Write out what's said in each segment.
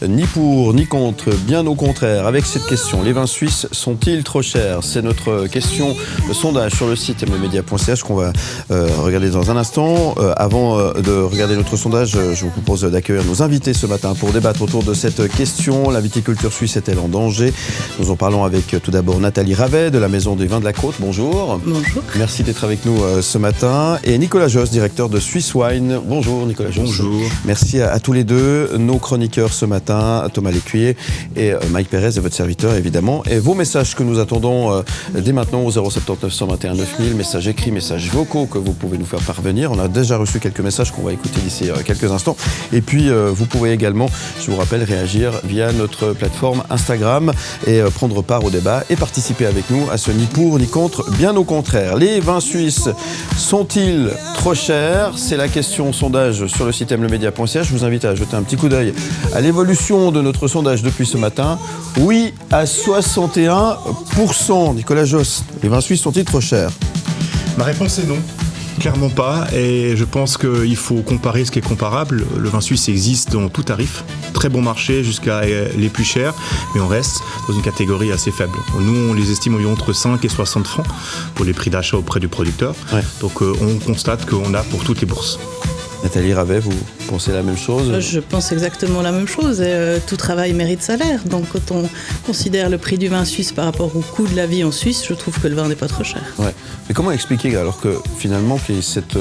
Ni pour, ni contre, bien au contraire. Avec cette question, les vins suisses sont-ils trop chers? C'est notre question, le sondage sur le site mmedia.ch qu'on va regarder dans un instant. Avant de regarder notre sondage, je vous propose d'accueillir nos invités ce matin pour débattre autour de cette question. La viticulture suisse est-elle en danger? Nous en parlons avec tout d'abord Nathalie Ravet de la Maison des Vins de la Côte. Bonjour. Bonjour. Merci d'être avec nous ce matin. Et Nicolas Josse, directeur de Swiss Wine. Bonjour Nicolas Josse. Bonjour. Merci à tous les deux, nos chroniqueurs ce matin. Thomas Lécuyer et Mike Pérez et votre serviteur évidemment. Et vos messages que nous attendons dès maintenant au 079 121 9000, messages écrits, messages vocaux que vous pouvez nous faire parvenir. On a déjà reçu quelques messages qu'on va écouter d'ici quelques instants. Et puis vous pouvez également, je vous rappelle, réagir via notre plateforme Instagram et prendre part au débat et participer avec nous à ce ni pour ni contre, bien au contraire. Les vins suisses sont-ils trop chers? C'est la question sondage sur le site mlemedia.ch. Je vous invite à jeter un petit coup d'œil à l'évolution de notre sondage depuis ce matin. Oui à 61%. Nicolas Josse, les vins suisses sont-ils trop chers? Ma réponse est non. Clairement pas, et je pense qu'il faut comparer ce qui est comparable. Le vin suisse existe dans tout tarif, très bon marché jusqu'à les plus chers, mais on reste dans une catégorie assez faible. Nous, on les estime environ entre 5 et 60 francs pour les prix d'achat auprès du producteur. Ouais. Donc on constate qu'on a pour toutes les bourses. Nathalie Ravet, vous pensez la même chose? Je pense exactement la même chose. Tout travail mérite salaire. Donc quand on considère le prix du vin suisse par rapport au coût de la vie en Suisse, je trouve que le vin n'est pas trop cher. Ouais. Mais comment expliquer alors que finalement qu'il y a cette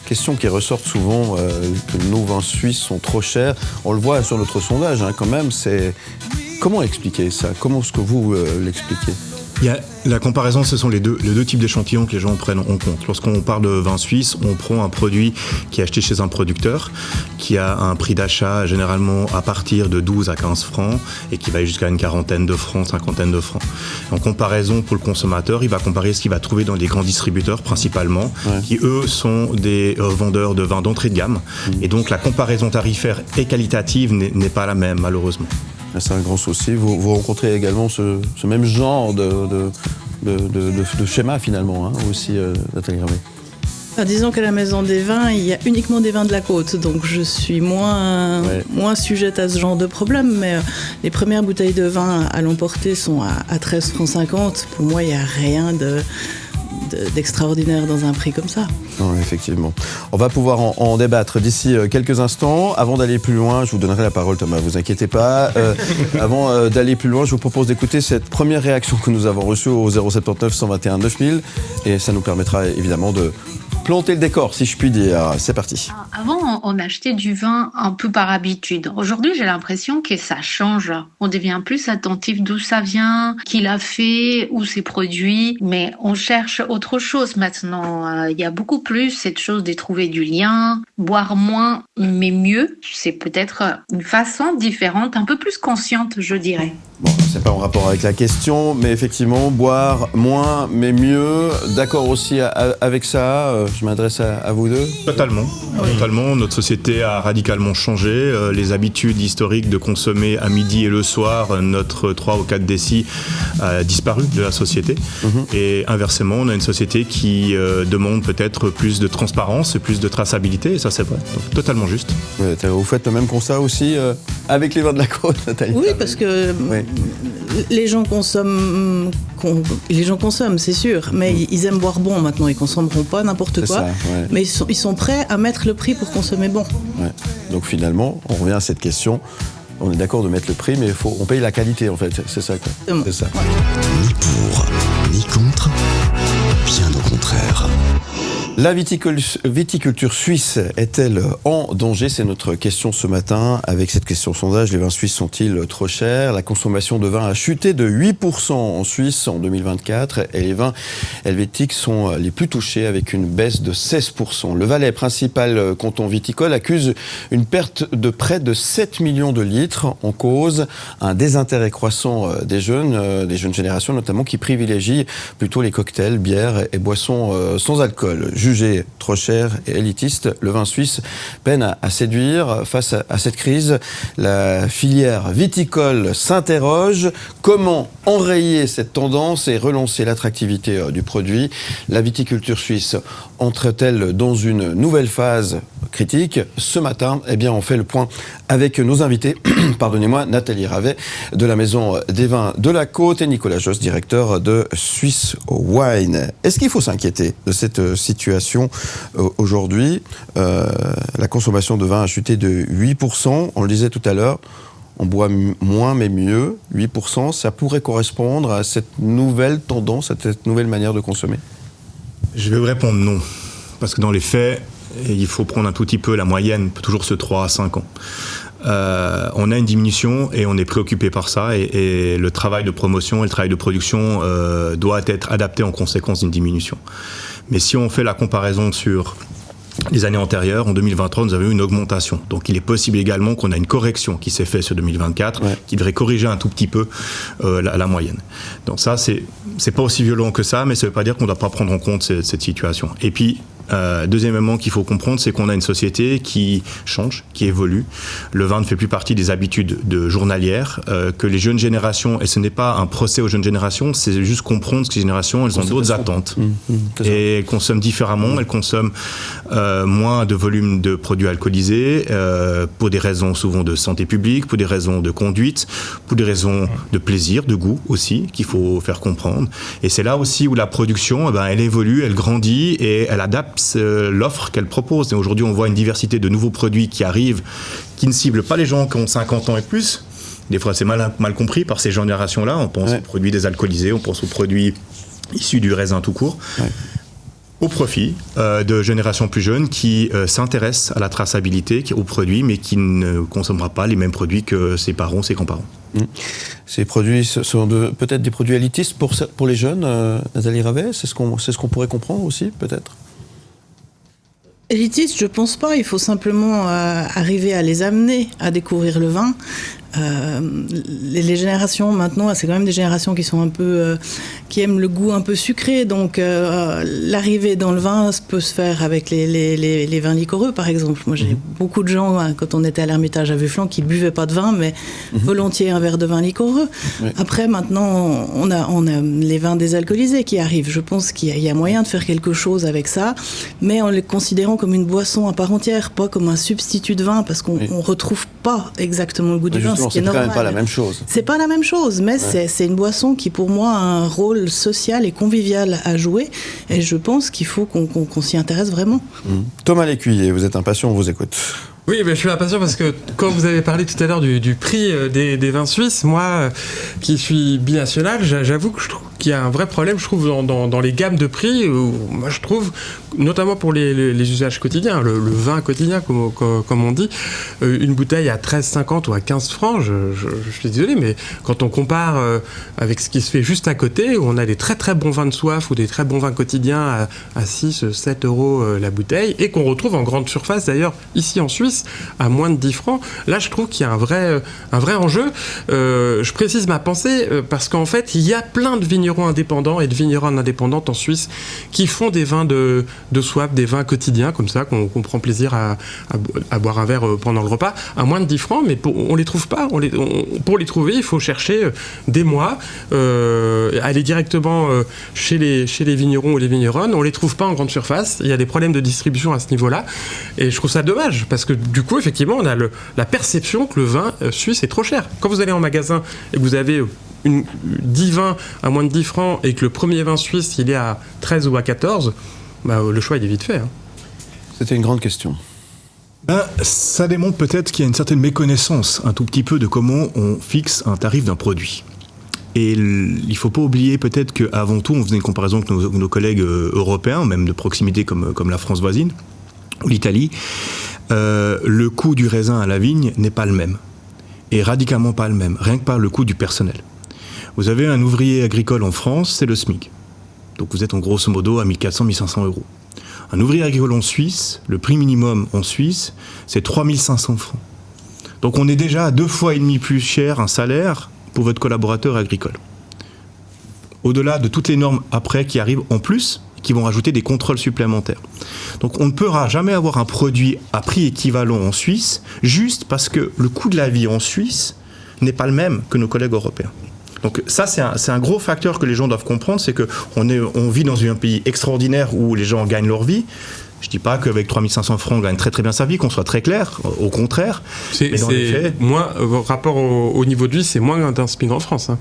question qui ressort souvent que nos vins suisses sont trop chers? On le voit sur notre sondage quand même. Comment expliquer ça? Comment est-ce que vous l'expliquez? La comparaison, ce sont les deux types d'échantillons que les gens prennent en compte. Lorsqu'on parle de vin suisse, on prend un produit qui est acheté chez un producteur, qui a un prix d'achat généralement à partir de 12 à 15 francs et qui va jusqu'à une quarantaine de francs, cinquantaine de francs. En comparaison pour le consommateur, il va comparer ce qu'il va trouver dans des grands distributeurs principalement, qui eux sont des vendeurs de vins d'entrée de gamme. Et donc la comparaison tarifaire et qualitative n'est pas la même malheureusement. C'est un grand souci. Vous rencontrez également ce même genre de schéma finalement, aussi, Nathalie Ravet. Disons qu'à la Maison des Vins, il y a uniquement des vins de la côte, donc je suis moins sujette à ce genre de problème, mais les premières bouteilles de vin à l'emporter sont à 13,50 francs. Pour moi, il n'y a rien d'extraordinaire dans un prix comme ça. Non, effectivement. On va pouvoir en débattre d'ici quelques instants. Avant d'aller plus loin, je vous donnerai la parole, Thomas, vous inquiétez pas. Avant d'aller plus loin, je vous propose d'écouter cette première réaction que nous avons reçue au 079 121 9000 et ça nous permettra évidemment de planter le décor, si je puis dire. C'est parti. Avant, on achetait du vin un peu par habitude. Aujourd'hui, j'ai l'impression que ça change. On devient plus attentif d'où ça vient, qui l'a fait, où c'est produit. Mais on cherche autre chose maintenant. Il y a beaucoup plus cette chose de trouver du lien, boire moins, mais mieux. C'est peut-être une façon différente, un peu plus consciente, je dirais. Bon, c'est pas en rapport avec la question, mais effectivement, boire moins, mais mieux. D'accord aussi avec ça. Je m'adresse à vous deux. Totalement. Oui. Totalement. Notre société a radicalement changé. Les habitudes historiques de consommer à midi et le soir, notre 3 ou 4 décis a disparu de la société. Et inversement, on a une société qui demande peut-être plus de transparence et plus de traçabilité. Et ça, c'est vrai. Donc, totalement juste. Vous faites le même constat aussi avec les vins de la côte, Nathalie? Oui, parce que les gens consomment, c'est sûr, mais ils aiment boire bon maintenant. Ils consommeront pas n'importe quoi, mais ils sont prêts à mettre le prix pour consommer bon. Ouais. Donc finalement, on revient à cette question. On est d'accord de mettre le prix, mais on paye la qualité en fait. C'est ça, quoi. C'est ça. Ni pour, ni contre, bien au contraire. La viticulture suisse est-elle en danger? C'est notre question ce matin. Avec cette question sondage, les vins suisses sont-ils trop chers? La consommation de vin a chuté de 8% en Suisse en 2024 et les vins helvétiques sont les plus touchés avec une baisse de 16%. Le Valais, principal canton viticole, accuse une perte de près de 7 millions de litres. En cause, un désintérêt croissant des jeunes générations notamment, qui privilégient plutôt les cocktails, bières et boissons sans alcool. Jugé trop cher et élitiste, le vin suisse peine à séduire. Face à cette crise, la filière viticole s'interroge. Comment enrayer cette tendance et relancer l'attractivité du produit? La viticulture suisse entre-t-elle dans une nouvelle phase critique. Ce matin, eh bien, on fait le point avec nos invités, pardonnez-moi, Nathalie Ravet de la Maison des Vins de la Côte et Nicolas Josse, directeur de Swiss Wine. Est-ce qu'il faut s'inquiéter de cette situation aujourd'hui? La consommation de vin a chuté de 8%, on le disait tout à l'heure. On boit moins mais mieux, 8%, ça pourrait correspondre à cette nouvelle tendance, à cette nouvelle manière de consommer? Je vais vous répondre non, parce que dans les faits, il faut prendre un tout petit peu la moyenne, toujours ce 3 à 5 ans. On a une diminution et on est préoccupé par ça et le travail de promotion et le travail de production doit être adapté en conséquence d'une diminution. Mais si on fait la comparaison sur les années antérieures, en 2023, nous avons eu une augmentation. Donc il est possible également qu'on a une correction qui s'est faite sur 2024, qui devrait corriger un tout petit peu la moyenne. Donc ça, c'est pas aussi violent que ça, mais ça ne veut pas dire qu'on ne doit pas prendre en compte cette situation. Et puis, deuxième élément qu'il faut comprendre, c'est qu'on a une société qui change, qui évolue. Le vin ne fait plus partie des habitudes journalières, que les jeunes générations, et ce n'est pas un procès aux jeunes générations, c'est juste comprendre que ces générations, elles ont d'autres attentes. Et elles consomment différemment, elles consomment moins de volume de produits alcoolisés, pour des raisons souvent de santé publique, pour des raisons de conduite, pour des raisons de plaisir, de goût aussi, qu'il faut faire comprendre. Et c'est là aussi où la production, elle évolue, elle grandit et elle adapte l'offre qu'elle propose. Et aujourd'hui, on voit une diversité de nouveaux produits qui arrivent, qui ne ciblent pas les gens qui ont 50 ans et plus. Des fois, c'est mal compris par ces générations-là. On pense aux produits désalcoolisés, on pense aux produits issus du raisin tout court. Au profit de générations plus jeunes qui s'intéressent à la traçabilité, aux produits, mais qui ne consommera pas les mêmes produits que ses parents, ses grands-parents. Ces produits sont peut-être des produits élitistes pour les jeunes, Nathalie Ravet, c'est ce qu'on pourrait comprendre aussi, peut-être? Élitiste, je pense pas. Il faut simplement arriver à les amener à découvrir le vin. Les générations maintenant, c'est quand même des générations qui sont un peu, qui aiment le goût un peu sucré. Donc l'arrivée dans le vin peut se faire avec les vins liquoreux, par exemple. Moi, j'ai beaucoup de gens, quand on était à l'Ermitage à Vufflan, qui buvaient pas de vin, mais volontiers un verre de vin liquoreux. Après, maintenant, on a les vins désalcoolisés qui arrivent. Je pense qu'il y a moyen de faire quelque chose avec ça, mais en les considérant comme une boisson à part entière, pas comme un substitut de vin, parce qu'on retrouve pas exactement le goût du vin. C'est quand même pas la même chose. C'est pas la même chose, mais c'est une boisson qui, pour moi, a un rôle social et convivial à jouer. Et je pense qu'il faut qu'on s'y intéresse vraiment. Thomas Lécuyer, vous êtes impatient, on vous écoute. Oui, je suis impatient parce que quand vous avez parlé tout à l'heure du prix des vins suisses, moi, qui suis binational, j'avoue que je trouve qu'il y a un vrai problème, je trouve, dans les gammes de prix. Moi, je trouve, notamment pour les usages quotidiens, le vin quotidien, comme on dit, une bouteille à 13,50 ou à 15 francs, je suis désolé, mais quand on compare avec ce qui se fait juste à côté, où on a des très très bons vins de soif ou des très bons vins quotidiens à 6, 7 euros la bouteille, et qu'on retrouve en grande surface, d'ailleurs, ici en Suisse, à moins de 10 francs. Là, je trouve qu'il y a un vrai enjeu. Je précise ma pensée parce qu'en fait, il y a plein de vignerons indépendants et de vigneronnes indépendantes en Suisse qui font des vins de soif, des vins quotidiens comme ça, qu'on prend plaisir à boire un verre pendant le repas, à moins de 10 francs, mais on les trouve pas. Pour les trouver, il faut chercher des mois, aller directement chez les vignerons ou les vigneronnes. On les trouve pas en grande surface. Il y a des problèmes de distribution à ce niveau-là. Et je trouve ça dommage parce que du coup, effectivement, on a la perception que le vin suisse est trop cher. Quand vous allez en magasin et que vous avez 10 vins à moins de 10 francs et que le premier vin suisse, il est à 13 ou à 14, le choix, il est vite fait. C'était une grande question. Ça démontre peut-être qu'il y a une certaine méconnaissance, un tout petit peu, de comment on fixe un tarif d'un produit. Et il ne faut pas oublier peut-être qu'avant tout, on faisait une comparaison avec nos collègues européens, même de proximité comme la France voisine, ou l'Italie. Le coût du raisin à la vigne n'est pas le même, et radicalement pas le même, rien que par le coût du personnel. Vous avez un ouvrier agricole en France, c'est le SMIC. Donc vous êtes en grosso modo à 1400-1500 euros. Un ouvrier agricole en Suisse, le prix minimum en Suisse, c'est 3500 francs. Donc on est déjà à 2,5 fois plus cher un salaire pour votre collaborateur agricole. Au-delà de toutes les normes après qui arrivent en plus, qui vont rajouter des contrôles supplémentaires. Donc on ne pourra jamais avoir un produit à prix équivalent en Suisse, juste parce que le coût de la vie en Suisse n'est pas le même que nos collègues européens. Donc ça, c'est un gros facteur que les gens doivent comprendre, c'est qu'on vit dans un pays extraordinaire où les gens gagnent leur vie, Je ne dis pas qu'avec 3 500 francs, on gagne très très bien sa vie, qu'on soit très clair, au contraire. Mais dans les faits, moins, rapport au niveau de vie, c'est moins d'un SMIC en France. Hein.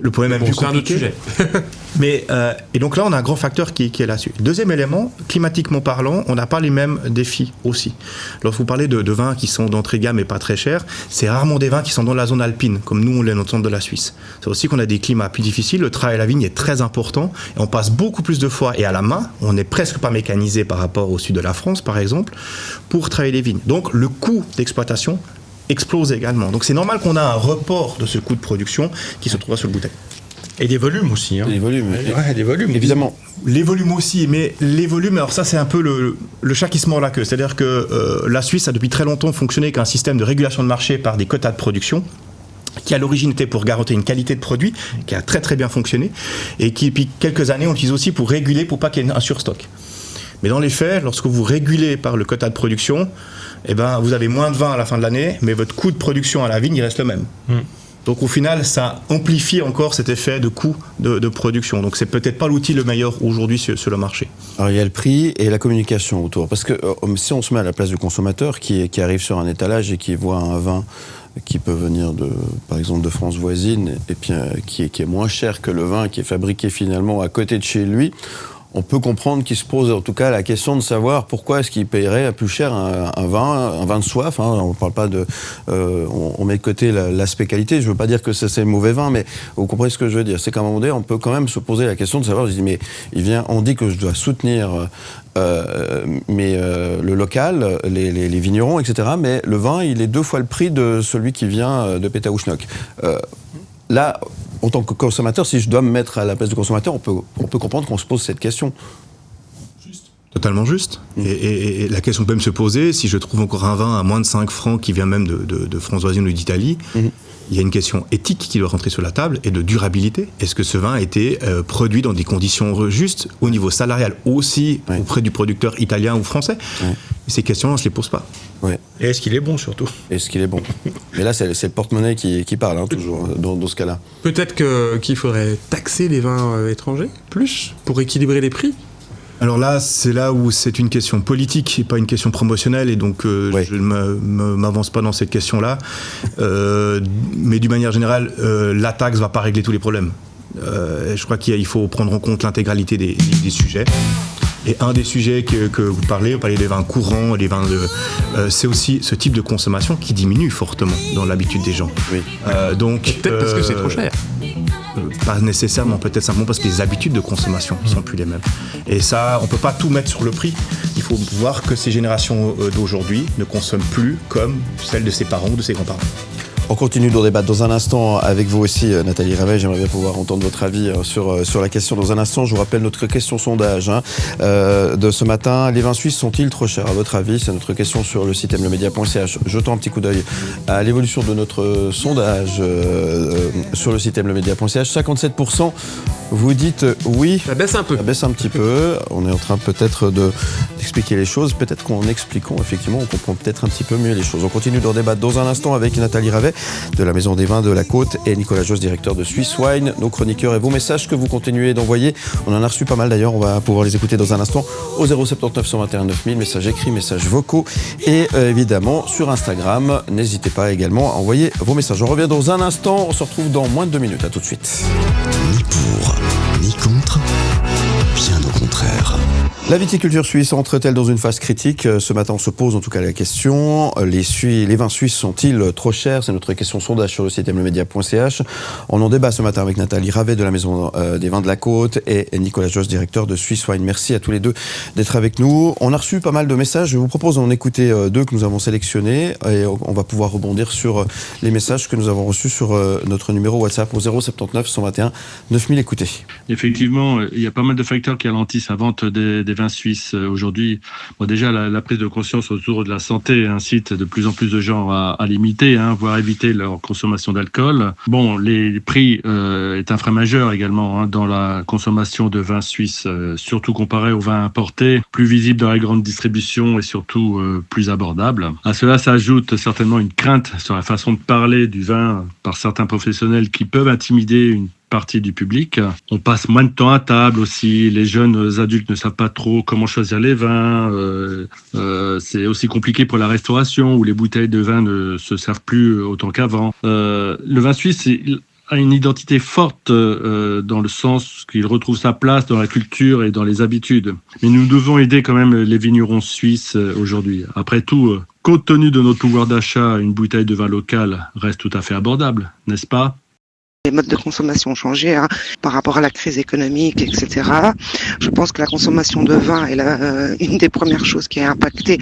Le problème est plus compliqué. C'est un autre sujet. Mais, et donc là, on a un grand facteur qui est là-dessus. Deuxième élément, climatiquement parlant, on n'a pas les mêmes défis aussi. Lorsque vous parlez de vins qui sont d'entrée de gamme et pas très chers, c'est rarement des vins qui sont dans la zone alpine, comme nous, on l'est dans le centre de la Suisse. C'est aussi qu'on a des climats plus difficiles, le travail à la vigne est très important, et on passe beaucoup plus de fois, et à la main, on n'est presque pas mécanisé par rapport au sud de la France, par exemple, pour travailler les vignes. Donc le coût d'exploitation explose également. Donc c'est normal qu'on a un report de ce coût de production qui se trouve sur le bouteille. Et des volumes aussi. Hein. Des volumes. Ouais, des volumes. Évidemment. Les volumes aussi, mais les volumes, alors ça c'est un peu le chat qui se mord la queue. C'est-à-dire que la Suisse a depuis très longtemps fonctionné avec un système de régulation de marché par des quotas de production qui à l'origine était pour garantir une qualité de produit, qui a très très bien fonctionné, et qui depuis quelques années on l'utilise aussi pour réguler, pour pas qu'il y ait un surstock. Mais dans les faits, lorsque vous régulez par le quota de production, eh ben, vous avez moins de vin à la fin de l'année, mais votre coût de production à la vigne, il reste le même. Donc au final, ça amplifie encore cet effet de coût de production. Donc c'est peut-être pas l'outil le meilleur aujourd'hui sur le marché. Alors il y a le prix et la communication autour. Parce que si on se met à la place du consommateur qui arrive sur un étalage et qui voit un vin qui peut venir par exemple de France voisine, et puis qui est moins cher que le vin qui est fabriqué finalement à côté de chez lui, on peut comprendre qu'il se pose en tout cas la question de savoir pourquoi est-ce qu'il paierait plus cher un vin de soif. Hein. On parle pas de, on met de côté l'aspect qualité. Je veux pas dire que c'est mauvais vin, mais vous comprenez ce que je veux dire. C'est qu'à un moment donné, on peut quand même se poser la question de savoir. Je dis mais on dit que je dois soutenir le local, les vignerons, etc. Mais le vin, il est 2 fois le prix de celui qui vient de Pétaouchnok. Là, en tant que consommateur, si je dois me mettre à la place du consommateur, on peut comprendre qu'on se pose cette question. Totalement juste. Et la question peut même se poser, si je trouve encore un vin à moins de 5 francs qui vient même de France voisine ou d'Italie, il y a une question éthique qui doit rentrer sur la table et de durabilité. Est-ce que ce vin a été produit dans des conditions justes au niveau salarial aussi auprès du producteur italien ou français? Ces questions, on ne se les pose pas. Et est-ce qu'il est bon surtout? Est-ce qu'il est bon? Mais là, c'est le porte-monnaie qui parle, hein, toujours, dans ce cas-là. Peut-être qu'il faudrait taxer les vins étrangers, plus, pour équilibrer les prix. Alors là, c'est là où c'est une question politique et pas une question promotionnelle, et donc je ne m'avance pas dans cette question-là. Mais d'une manière générale, la taxe ne va pas régler tous les problèmes. Je crois qu'il faut prendre en compte l'intégralité des sujets. Et un des sujets que vous parlez des vins courants, des vins c'est aussi ce type de consommation qui diminue fortement dans l'habitude des gens. Oui. Donc, peut-être parce que c'est trop cher. Pas nécessairement, peut-être simplement parce que les habitudes de consommation ne sont plus les mêmes. Et ça, on ne peut pas tout mettre sur le prix. Il faut voir que ces générations d'aujourd'hui ne consomment plus comme celles de ses parents ou de ses grands-parents. On continue de débattre dans un instant avec vous aussi, Nathalie Ravet. J'aimerais bien pouvoir entendre votre avis sur la question dans un instant. Je vous rappelle notre question sondage de ce matin. Les vins suisses sont-ils trop chers à votre avis? C'est notre question sur le site mlemedia.ch. Jetons un petit coup d'œil à l'évolution de notre sondage sur le site mlemedia.ch. 57% vous dites oui. Ça baisse un peu. Ça baisse un petit peu. On est en train peut-être d'expliquer les choses. Peut-être qu'en expliquant, effectivement, on comprend peut-être un petit peu mieux les choses. On continue de débattre dans un instant avec Nathalie Ravet de la Maison des Vins de la Côte et Nicolas Josse, directeur de Swiss Wine, nos chroniqueurs et vos messages que vous continuez d'envoyer. On en a reçu pas mal d'ailleurs, on va pouvoir les écouter dans un instant au 079 121 9000, messages écrits, messages vocaux et évidemment sur Instagram. N'hésitez pas également à envoyer vos messages. On revient dans un instant, on se retrouve dans moins de 2 minutes. À tout de suite. Ni pour, ni contre, bien au contraire. La viticulture suisse entre-t-elle dans une phase critique? Ce matin, on se pose en tout cas la question. Les vins suisses sont-ils trop chers? C'est notre question sondage sur le site mlemedia.ch. On en débat ce matin avec Nathalie Ravet de la Maison des Vins de la Côte et Nicolas Josse, directeur de Swiss Wine. Merci à tous les deux d'être avec nous. On a reçu pas mal de messages. Je vous propose d'en écouter 2 que nous avons sélectionnés et on va pouvoir rebondir sur les messages que nous avons reçus sur notre numéro WhatsApp au 079 121 9000. Écoutez. Effectivement, il y a pas mal de facteurs qui ralentissent la vente des vins suisses aujourd'hui. Bon, déjà, la prise de conscience autour de la santé incite de plus en plus de gens à limiter, voire éviter leur consommation d'alcool. Bon, les prix est un frein majeur également dans la consommation de vins suisses, surtout comparé aux vins importés, plus visibles dans la grande distribution et surtout plus abordables. À cela s'ajoute certainement une crainte sur la façon de parler du vin par certains professionnels qui peuvent intimider une partie du public. On passe moins de temps à table aussi. Les jeunes adultes ne savent pas trop comment choisir les vins. C'est aussi compliqué pour la restauration où les bouteilles de vin ne se servent plus autant qu'avant. Le vin suisse a une identité forte dans le sens qu'il retrouve sa place dans la culture et dans les habitudes. Mais nous devons aider quand même les vignerons suisses aujourd'hui. Après tout, compte tenu de notre pouvoir d'achat, une bouteille de vin local reste tout à fait abordable, n'est-ce pas ? Les modes de consommation ont changé par rapport à la crise économique, etc. Je pense que la consommation de vin est une des premières choses qui est impactée,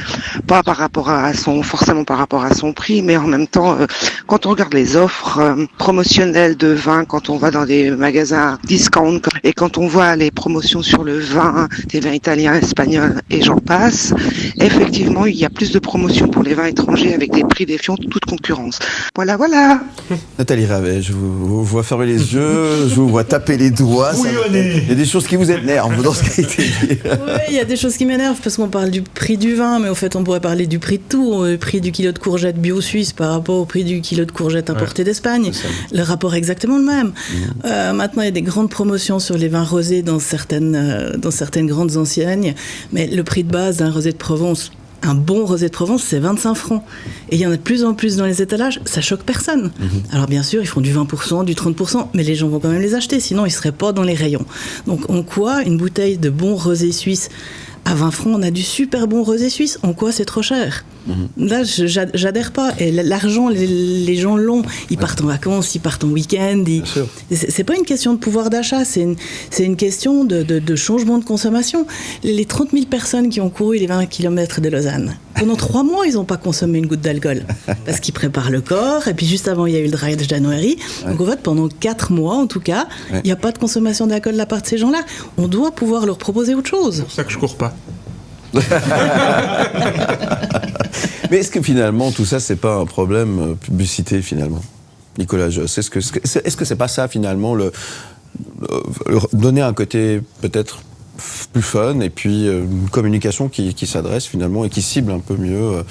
pas forcément par rapport à son prix, mais en même temps, quand on regarde les offres promotionnelles de vin, quand on va dans des magasins discount et quand on voit les promotions sur le vin, des vins italiens, espagnols et j'en passe, effectivement, il y a plus de promotions pour les vins étrangers avec des prix défiant toute concurrence. Voilà. Nathalie Ravet, je vous vois fermer les yeux, je vous vois taper les doigts. Il y a des choses qui vous énervent dans ce qui a été dit. Oui, il y a des choses qui m'énervent parce qu'on parle du prix du vin, mais au fait, on pourrait parler du prix de tout. Le prix du kilo de courgettes bio suisse par rapport au prix du kilo de courgettes importé d'Espagne. Le rapport est exactement le même. Maintenant, il y a des grandes promotions sur les vins rosés dans certaines grandes enseignes, mais le prix de base d'un rosé de Provence, un bon rosé de Provence, c'est 25 francs. Et il y en a de plus en plus dans les étalages, ça choque personne. Alors bien sûr, ils font du 20%, du 30%, mais les gens vont quand même les acheter, sinon ils ne seraient pas dans les rayons. Donc en quoi une bouteille de bon rosé suisse à 20 francs, on a du super bon rosé suisse. En quoi c'est trop cher ? Là, j'adhère pas. Et l'argent, les gens l'ont. Ils partent en vacances, ils partent en week-end. C'est pas une question de pouvoir d'achat, c'est une question de changement de consommation. Les 30 000 personnes qui ont couru les 20 km de Lausanne, pendant 3 mois, ils n'ont pas consommé une goutte d'alcool. Parce qu'ils préparent le corps. Et puis juste avant, il y a eu le Dry January. Donc en fait, pendant 4 mois, en tout cas, il n'y a pas de consommation d'alcool de la part de ces gens-là. On doit pouvoir leur proposer autre chose. C'est pour ça que je cours pas. Mais est-ce que finalement tout ça c'est pas un problème publicité finalement, Nicolas Josse? Est-ce que c'est pas ça finalement donner un côté peut-être plus fun et puis une communication qui s'adresse finalement et qui cible un peu mieux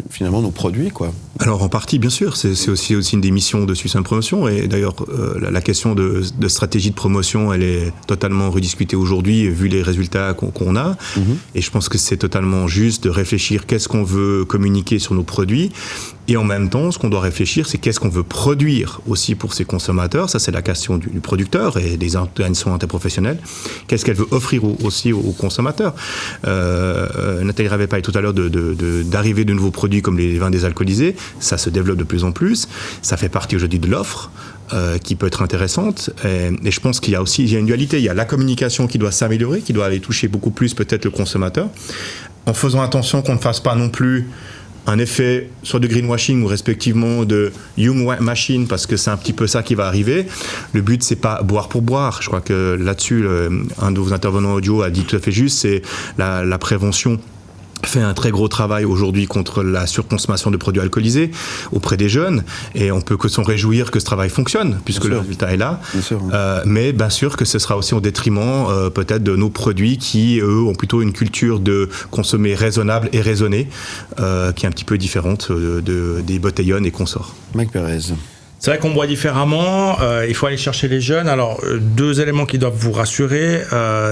finalement nos produits, quoi. Alors en partie, bien sûr, c'est aussi une des missions de Suisse Promotion, et d'ailleurs la question de stratégie de promotion, elle est totalement rediscutée aujourd'hui vu les résultats qu'on a, et je pense que c'est totalement juste de réfléchir qu'est-ce qu'on veut communiquer sur nos produits, et en même temps, ce qu'on doit réfléchir, c'est qu'est-ce qu'on veut produire aussi pour ces consommateurs. Ça, c'est la question du producteur et des organisations interprofessionnelles. Qu'est-ce qu'elle veut offrir aussi aux consommateurs. Nathalie Ravet parlait tout à l'heure d'arrivée de nouveaux produits comme les vins désalcoolisés. Ça se développe de plus en plus. Ça fait partie aujourd'hui de l'offre qui peut être intéressante. Et je pense qu'il y a une dualité. Il y a la communication qui doit s'améliorer, qui doit aller toucher beaucoup plus peut-être le consommateur, en faisant attention qu'on ne fasse pas non plus un effet soit de greenwashing ou respectivement de young machine, parce que c'est un petit peu ça qui va arriver. Le but, c'est pas boire pour boire. Je crois que là-dessus, un de vos intervenants audio a dit tout à fait juste, c'est la prévention fait un très gros travail aujourd'hui contre la surconsommation de produits alcoolisés auprès des jeunes, et on peut que s'en réjouir que ce travail fonctionne puisque le résultat est là. Mais bien sûr que ce sera aussi au détriment peut-être de nos produits qui eux ont plutôt une culture de consommer raisonnable et raisonnée qui est un petit peu différente des botellonnes et consorts. Mike Perez. C'est vrai qu'on boit différemment, il faut aller chercher les jeunes. Alors, 2 éléments qui doivent vous rassurer,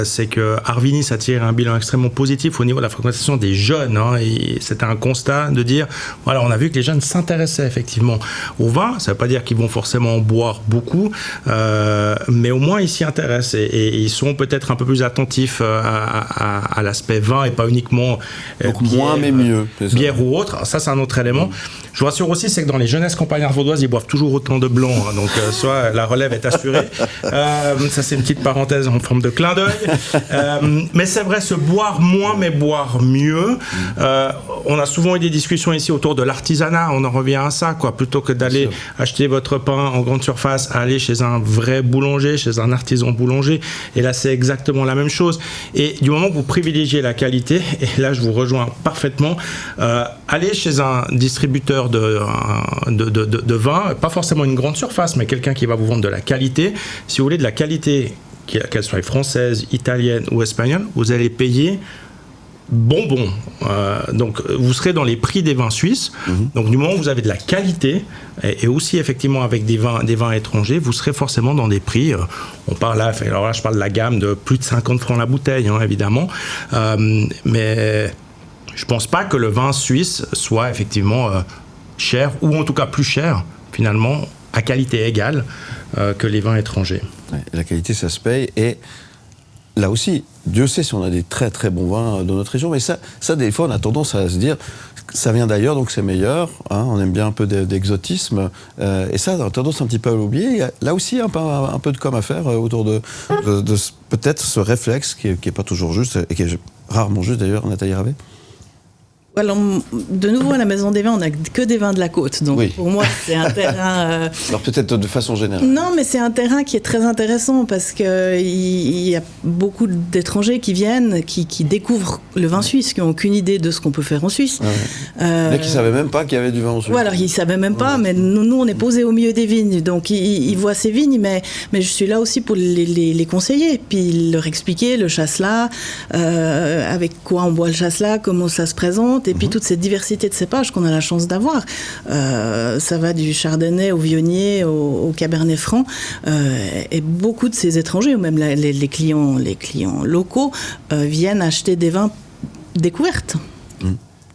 c'est que Arvinis a tiré un bilan extrêmement positif au niveau de la fréquentation des jeunes. Et c'était un constat de dire, voilà, on a vu que les jeunes s'intéressaient effectivement au vin. Ça ne veut pas dire qu'ils vont forcément en boire beaucoup, mais au moins ils s'y intéressent et ils sont peut-être un peu plus attentifs à l'aspect vin et pas uniquement donc bière, moins mais mieux. Bière ou autre. Ça, c'est un autre élément. Je vous rassure aussi, c'est que dans les jeunesses campagnardes vaudoises, ils boivent toujours autant de blanc, donc soit la relève est assurée. Ça, c'est une petite parenthèse en forme de clin d'œil. Mais c'est vrai, se boire moins mais boire mieux. On a souvent eu des discussions ici autour de l'artisanat, on en revient à ça, quoi. Plutôt que d'aller acheter votre pain en grande surface, aller chez un vrai boulanger, chez un artisan boulanger. Et là, c'est exactement la même chose. Et du moment que vous privilégiez la qualité, et là, je vous rejoins parfaitement, allez chez un distributeur de vin, pas forcément une grande surface, mais quelqu'un qui va vous vendre de la qualité. Si vous voulez de la qualité, qu'elle soit française, italienne ou espagnole, vous allez payer bonbons. Donc, vous serez dans les prix des vins suisses. Donc, du moment où vous avez de la qualité et aussi effectivement avec des vins étrangers, vous serez forcément dans des prix. On parle là, alors là, je parle de la gamme de plus de 50 francs la bouteille, hein, évidemment. Mais je pense pas que le vin suisse soit effectivement cher, ou en tout cas plus cher, finalement, à qualité égale que les vins étrangers. Ouais, la qualité, ça se paye. Et là aussi, Dieu sait si on a des très très bons vins dans notre région, mais ça des fois, on a tendance à se dire, ça vient d'ailleurs, donc c'est meilleur. Hein, on aime bien un peu d'exotisme. Et ça, on a tendance un petit peu à l'oublier. Il y a là aussi un peu de com à faire autour de peut-être ce réflexe qui est pas toujours juste, et qui est rarement juste d'ailleurs, Nathalie Ravet. Alors, de nouveau, à la Maison des Vins, on n'a que des vins de la côte. Donc, oui. Pour moi, c'est un terrain... Alors, peut-être de façon générale. Non, mais c'est un terrain qui est très intéressant parce qu'il y a beaucoup d'étrangers qui viennent, qui découvrent le vin suisse, qui n'ont aucune idée de ce qu'on peut faire en Suisse. Mais qui ne savaient même pas qu'il y avait du vin en Suisse. Voilà, ils ne savaient même pas, mais nous, on est posés au milieu des vignes. Donc, ils voient ces vignes, mais je suis là aussi pour les conseiller, puis leur expliquer le chasselas, avec quoi on boit le chasselas, comment ça se présente. Et puis toute cette diversité de cépages qu'on a la chance d'avoir. Ça va du chardonnay au viognier, au cabernet franc. Et beaucoup de ces étrangers, ou même les clients locaux, viennent acheter des vins découvertes.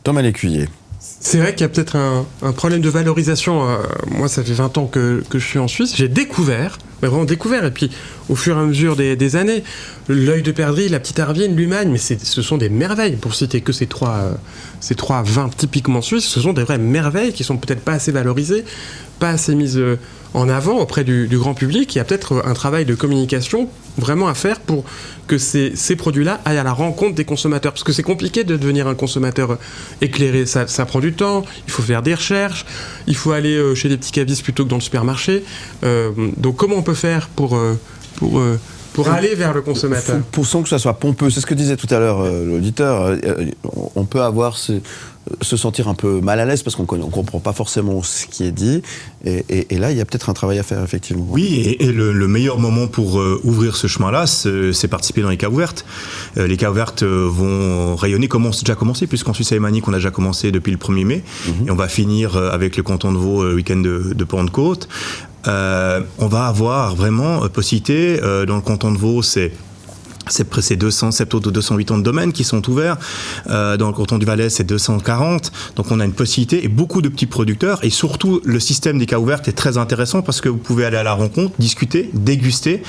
Thomas Lécuyer. C'est vrai qu'il y a peut-être un problème de valorisation. Moi, ça fait 20 ans que je suis en Suisse. J'ai découvert, mais vraiment découvert. Et puis, au fur et à mesure des années, l'œil de perdrix, la petite Arvienne, l'Humagne, mais ce sont des merveilles. Pour citer que ces trois vins typiquement suisses, ce sont des vraies merveilles qui sont peut-être pas assez valorisées, pas assez mises en avant auprès du grand public. Il y a peut-être un travail de communication vraiment à faire pour que ces produits-là aillent à la rencontre des consommateurs. Parce que c'est compliqué de devenir un consommateur éclairé. Ça prend du temps, il faut faire des recherches, il faut aller chez des petits cavistes plutôt que dans le supermarché. Donc comment on peut faire pour aller vers le consommateur? Sans que ça soit pompeux. C'est ce que disait tout à l'heure l'auditeur. On peut se sentir un peu mal à l'aise parce qu'on ne comprend pas forcément ce qui est dit. Et là, il y a peut-être un travail à faire, effectivement. Oui, et le meilleur moment pour ouvrir ce chemin-là, c'est participer dans les caves ouvertes. Les caves ouvertes vont rayonner comme on a déjà commencé, puisqu'en Suisse alémanique, on a déjà commencé depuis le 1er mai. Et on va finir avec le canton de Vaud, week-end de Pentecôte. On va avoir vraiment possibilité, dans le canton de Vaud, c'est 270 ou 280 domaines qui sont ouverts. Dans le canton du Valais, c'est 240. Donc, on a une possibilité et beaucoup de petits producteurs. Et surtout, le système des caves ouvertes est très intéressant parce que vous pouvez aller à la rencontre, discuter, déguster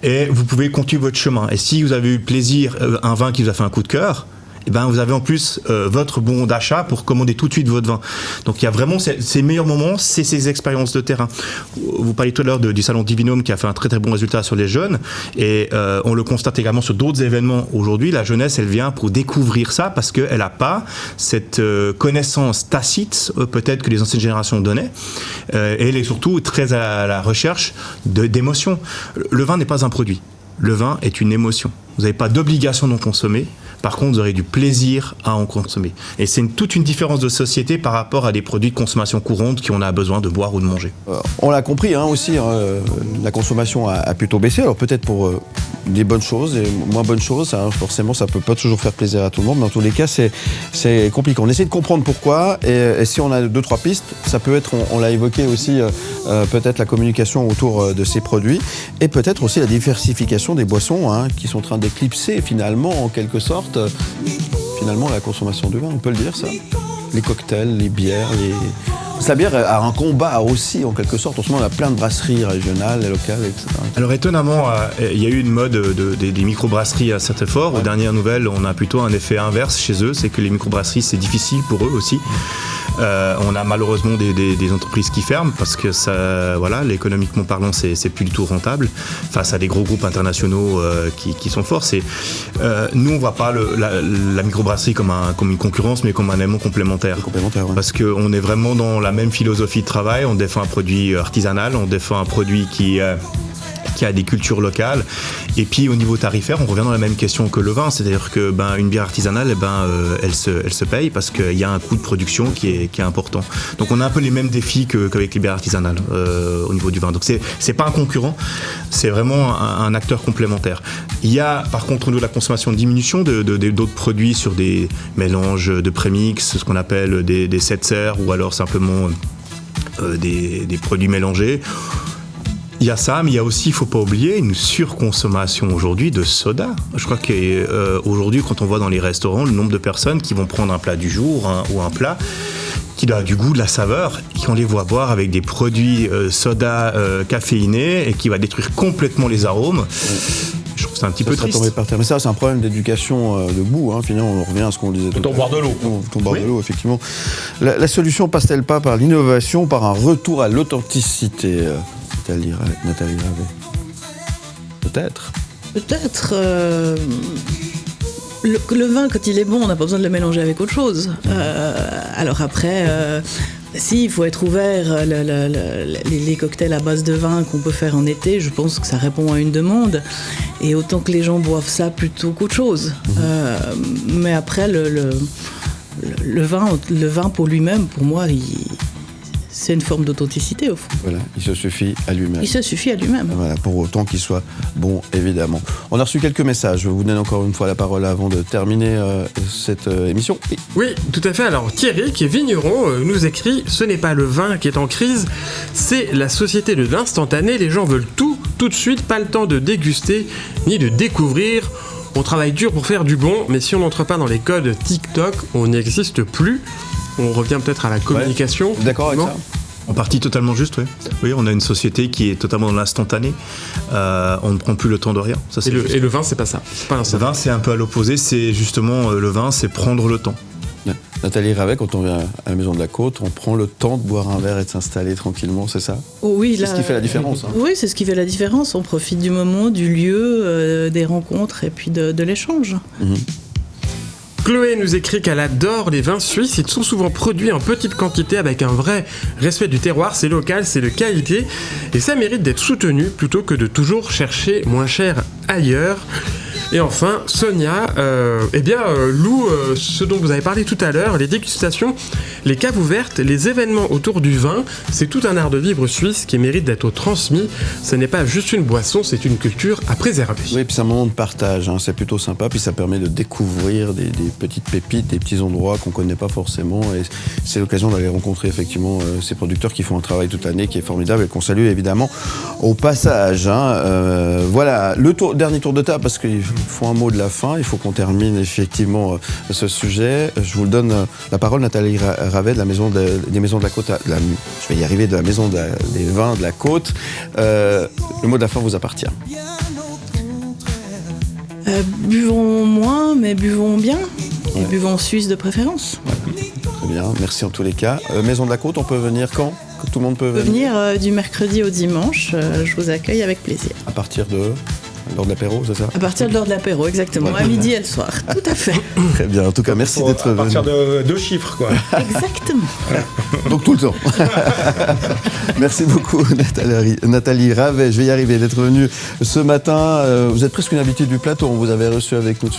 et vous pouvez continuer votre chemin. Et si vous avez eu plaisir, un vin qui vous a fait un coup de cœur, eh ben, vous avez en plus votre bon d'achat pour commander tout de suite votre vin. Donc il y a vraiment ces meilleurs moments, c'est ces expériences de terrain. Vous parliez tout à l'heure du salon Divinum qui a fait un très très bon résultat sur les jeunes et on le constate également sur d'autres événements. Aujourd'hui, la jeunesse, elle vient pour découvrir ça parce qu'elle n'a pas cette connaissance tacite peut-être que les anciennes générations donnaient et elle est surtout très à la recherche d'émotions. Le vin n'est pas un produit. Le vin est une émotion. Vous n'avez pas d'obligation d'en consommer. Par contre, vous aurez du plaisir à en consommer. Et c'est toute une différence de société par rapport à des produits de consommation courante qu'on a besoin de boire ou de manger. On l'a compris aussi, la consommation a plutôt baissé. Alors peut-être pour des bonnes choses et moins bonnes choses. Forcément, ça ne peut pas toujours faire plaisir à tout le monde. Mais en tous les cas, c'est compliqué. On essaie de comprendre pourquoi. Et si on a 2-3 pistes, ça peut être, on l'a évoqué aussi, peut-être la communication autour de ces produits. Et peut-être aussi la diversification des boissons qui sont en train d'éclipser finalement, en quelque sorte, finalement la consommation de vin, on peut le dire ça. Les cocktails, les bières, la bière a un combat aussi en quelque sorte. En ce moment, on a plein de brasseries régionales, locales, etc. Alors étonnamment, il y a eu une mode des microbrasseries à Saint-Effort. Ouais. Aux dernières nouvelles, on a plutôt un effet inverse chez eux, c'est que les microbrasseries, c'est difficile pour eux aussi. On a malheureusement des entreprises qui ferment parce que ça, voilà, économiquement parlant, c'est plus du tout rentable face à des gros groupes internationaux qui sont forts. Nous, on voit pas la microbrasserie comme une concurrence, mais comme un élément complémentaire. Ouais. Parce qu'on est vraiment dans la même philosophie de travail. On défend un produit artisanal, on défend un produit qui qui a des cultures locales. Et puis au niveau tarifaire, on revient dans la même question que le vin, c'est-à-dire que une bière artisanale, elle se paye parce qu'il y a un coût de production qui est important. Donc on a un peu les mêmes défis qu'avec les bières artisanales au niveau du vin. Donc c'est pas un concurrent, c'est vraiment un acteur complémentaire. Il y a par contre au niveau de la consommation une diminution d'autres produits sur des mélanges de prémix, ce qu'on appelle des setzer ou alors simplement des produits mélangés. Il y a ça, mais il y a aussi, il ne faut pas oublier, une surconsommation aujourd'hui de soda. Je crois qu'aujourd'hui, quand on voit dans les restaurants, le nombre de personnes qui vont prendre un plat du jour ou un plat qui a du goût, de la saveur, et on les voit boire avec des produits soda caféinés et qui va détruire complètement les arômes. Je trouve que c'est un petit peu triste. Mais ça, c'est un problème d'éducation de goût. Finalement, on revient à ce qu'on disait tout à l'heure. Boire de l'eau. Boire de l'eau, effectivement. La solution passe-t-elle pas par l'innovation, par un retour à l'authenticité, Nathalie Ravet? Peut-être. Le vin, quand il est bon, on n'a pas besoin de le mélanger avec autre chose. Alors après, si, il faut être ouvert. Les cocktails à base de vin qu'on peut faire en été, je pense que ça répond à une demande. Et autant que les gens boivent ça plutôt qu'autre chose. Mais après, le vin pour lui-même, pour moi, c'est une forme d'authenticité au fond. Voilà, il se suffit à lui-même. Voilà, pour autant qu'il soit bon, évidemment. On a reçu quelques messages. Je vous donne encore une fois la parole avant de terminer cette émission. Oui, tout à fait. Alors Thierry, qui est vigneron, nous écrit « Ce n'est pas le vin qui est en crise, c'est la société de l'instantané. Les gens veulent tout de suite, pas le temps de déguster ni de découvrir. On travaille dur pour faire du bon, mais si on n'entre pas dans les codes TikTok, on n'existe plus. » On revient peut-être à la communication. Ouais, d'accord avec ça. En partie totalement juste, oui. Oui, on a une société qui est totalement dans l'instantané. On ne prend plus le temps de rien. Ça, et le vin, c'est pas ça. C'est pas le vin, c'est un peu à l'opposé. C'est justement le vin, c'est prendre le temps. Nathalie Ravet, quand on vient à la Maison de la Côte, on prend le temps de boire un verre et de s'installer tranquillement, c'est ça? Oui, c'est ce qui fait la différence. Oui, c'est ce qui fait la différence. On profite du moment, du lieu, des rencontres et puis de l'échange. Chloé nous écrit qu'elle adore les vins suisses. Ils sont souvent produits en petite quantité avec un vrai respect du terroir. C'est local, c'est de qualité. Et ça mérite d'être soutenu plutôt que de toujours chercher moins cher ailleurs. Et enfin, Sonia, Lou, ce dont vous avez parlé tout à l'heure, les dégustations, les caves ouvertes, les événements autour du vin, c'est tout un art de vivre suisse qui mérite d'être transmis. Ce n'est pas juste une boisson, c'est une culture à préserver. Oui, puis c'est un moment de partage, c'est plutôt sympa, puis ça permet de découvrir des petites pépites, des petits endroits qu'on ne connaît pas forcément, et c'est l'occasion d'aller rencontrer effectivement ces producteurs qui font un travail toute l'année qui est formidable et qu'on salue évidemment au passage. Voilà, dernier tour de table, parce qu'il faut un mot de la fin, il faut qu'on termine effectivement ce sujet. Je vous donne la parole, Nathalie Ravet, de la Maison des Maisons de la Côte, je vais y arriver, de la Maison des Vins de la Côte. Le mot de la fin vous appartient. Buvons moins, mais buvons bien. Et buvons suisse de préférence. Ouais. Très bien, merci en tous les cas. Maison de la Côte, on peut venir quand? Tout le monde peut venir du mercredi au dimanche. Je vous accueille avec plaisir. À partir de l'heure de l'apéro, c'est ça? À partir de l'heure de l'apéro, exactement. Ouais. À midi et le soir, tout à fait. Très bien, en tout cas, merci d'être venu. À partir de 2 chiffres, quoi. Exactement. Donc tout le temps. Merci beaucoup, Nathalie Ravet. Je vais y arriver d'être venue ce matin. Vous êtes presque une habituée du plateau. On vous avait reçu avec nous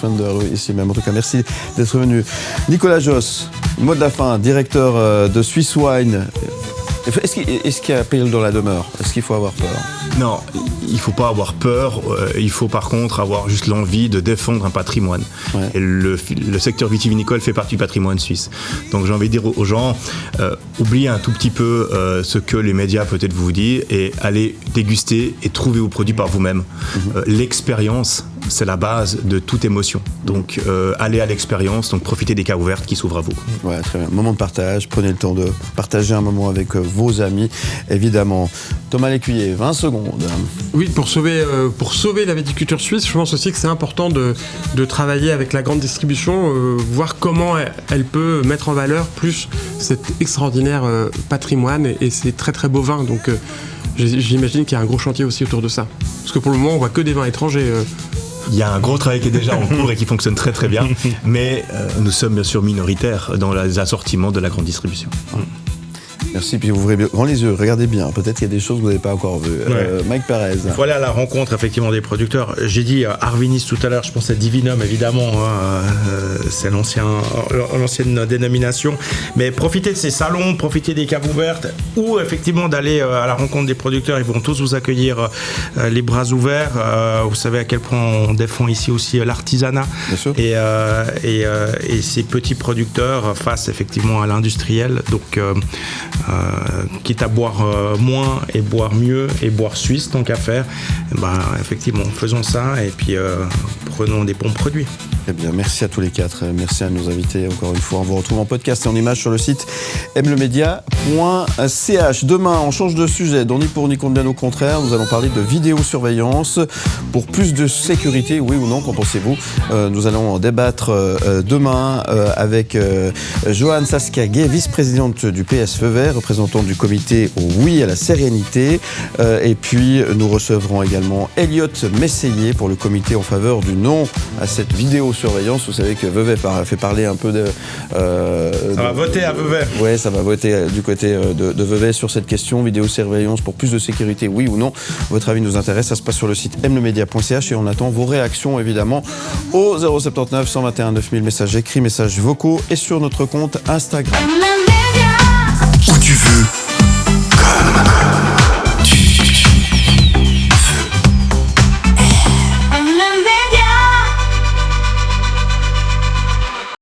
ici même. En tout cas, merci d'être venu. Nicolas Josse, mot de la fin, directeur de Swiss Wine. Est-ce qu'il y a péril dans la demeure? Est-ce qu'il faut avoir peur? Non, il ne faut pas avoir peur. Il faut par contre avoir juste l'envie de défendre un patrimoine. Ouais. Et le secteur vitivinicole fait partie du patrimoine suisse. Donc j'ai envie de dire aux gens, oubliez un tout petit peu ce que les médias peut-être vous disent et allez déguster et trouver vos produits par vous-même. L'expérience, c'est la base de toute émotion. Donc allez à l'expérience, donc profitez des caves ouvertes qui s'ouvrent à vous. Ouais, très bien. Moment de partage, prenez le temps de partager un moment avec vos amis, évidemment. Thomas Lécuyer, 20 secondes. Oui, pour sauver la viticulture suisse, je pense aussi que c'est important de travailler avec la grande distribution, voir comment elle peut mettre en valeur plus cet extraordinaire patrimoine et ces très très beaux vins. Donc j'imagine qu'il y a un gros chantier aussi autour de ça. Parce que pour le moment, on voit que des vins étrangers. Il y a un gros travail qui est déjà en cours et qui fonctionne très très bien, mais nous sommes bien sûr minoritaires dans les assortiments de la grande distribution. Merci, puis ouvrez grand les yeux, regardez bien, peut-être qu'il y a des choses que vous n'avez pas encore vues. Mike Perez. Il faut aller à la rencontre effectivement des producteurs. J'ai dit Arvinis tout à l'heure, je pense à Divinum évidemment, c'est l'ancienne dénomination, mais profitez de ces salons, profitez des caves ouvertes, ou effectivement d'aller à la rencontre des producteurs, ils vont tous vous accueillir les bras ouverts. Vous savez à quel point on défend ici aussi l'artisanat et ces petits producteurs face effectivement à l'industriel, donc quitte à boire moins et boire mieux et boire suisse tant qu'à faire, effectivement faisons ça et puis prenons des bons produits. Eh bien, merci à tous les quatre, merci à nos invités encore une fois. On vous retrouve en podcast et en image sur le site mlemedia.ch. Demain, on change de sujet, dont ni pour ni contre, bien au contraire. Nous allons parler de vidéosurveillance pour plus de sécurité, oui ou non, qu'en pensez-vous? Nous allons en débattre demain avec Johanne Saskia-Gay, vice-présidente du PS Feu Vert, représentante du comité Oui à la sérénité. Et puis, nous recevrons également Elliot Messeyer pour le comité en faveur du non à cette vidéosurveillance. Vous savez que Vevey fait parler un peu de... ça va voter à Vevey. Oui, ça va voter du côté de Vevey sur cette question, vidéosurveillance pour plus de sécurité, oui ou non. Votre avis nous intéresse, ça se passe sur le site mlemedia.ch et on attend vos réactions évidemment au 079 121 9000 messages écrits, messages vocaux et sur notre compte Instagram. Où tu veux.